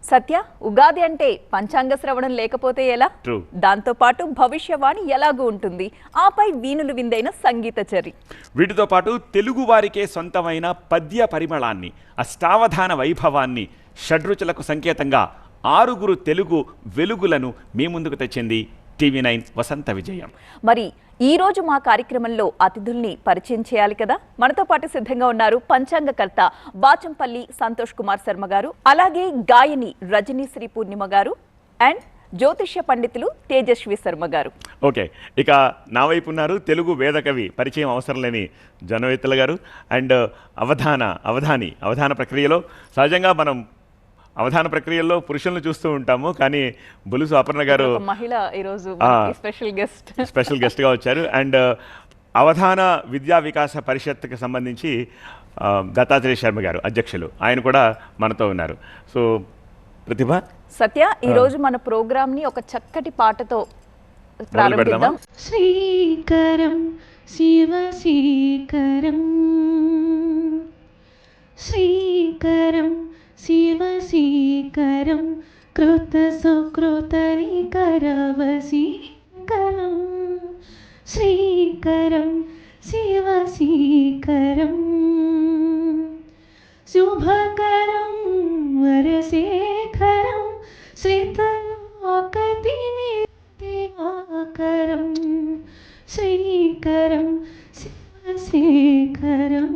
సత్య, ఉగాది అంటే పంచాంగ శ్రవణం లేకపోతే ఎలా? దాంతో పాటు భవిష్యవాణి ఎలాగూ ఉంటుంది. ఆపై వీణులు విందైన సంగీత చరి. వీటితో పాటు తెలుగు వారికే సొంతమైన పద్య పరిమళాన్ని, అష్టావధాన వైభవాన్ని, షడ్రుచులకు సంకేతంగా 6 తెలుగు వెలుగులను మీ ముందుకు తెచ్చింది టీవీ9 వసంత విజయం. మరి ఈ రోజు మా కార్యక్రమంలో అతిథుల్ని పరిచయం చేయాలి కదా. మనతో పాటు సిద్ధంగా ఉన్నారు పంచాంగకర్త బాచంపల్లి సంతోష్ కుమార్ శర్మ గారు, అలాగే గాయని రజనీ శ్రీ పూర్ణిమ గారు అండ్ జ్యోతిష్య పండితులు తేజస్వి శర్మ గారు. ఓకే, ఇక నా వైపు ఉన్నారు తెలుగు వేదకవి, పరిచయం అవసరం లేని జనవేత్తల గారు అండ్ అవధాన ప్రక్రియలో సహజంగా మనం అవధాన ప్రక్రియలో పురుషులను చూస్తూ ఉంటాము, కానీ బులుసు అపర్ణ గారు మహిళ ఈరోజు స్పెషల్ గెస్ట్గా వచ్చారు. అండ్ అవధాన విద్యా వికాస పరిషత్కి సంబంధించి దత్తాత్రేయ శర్మ గారు అధ్యక్షులు, ఆయన కూడా మనతో ఉన్నారు. సో ప్రతిభ, సత్య, ఈరోజు మన ప్రోగ్రామ్ని ఒక చక్కటి పాటతో ప్రారంభిద్దాం. శ్రీకరం శివశీకరం, శ్రీకరం శివశీకరం, కృతసుకృతరికరవశీకరం, శ్రీకరం శివశీకరం, శుభకరం వరశేఖరం, శ్రీతలోకదివాకరం, శ్రీకరం శివశేఖరం,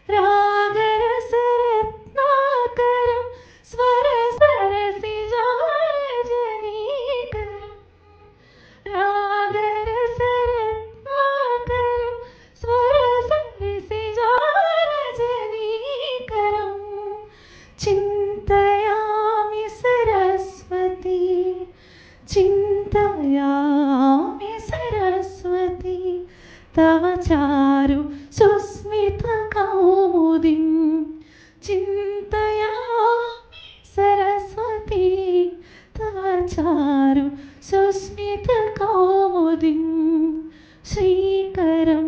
రాగరసరత్నాకరం, స్వరసరసిజారజనీకరం, రాగరసరత్నాకరం, స్వరసరసిజారజనీకరం, చింతయామి సరస్వతి, చింతయామి సరస్వతి, తవ చారు సుస్మిత కౌముదిం, చింతయామి సరస్వతి, తవ చారు సుస్మిత కౌముదిం, శ్రీకరం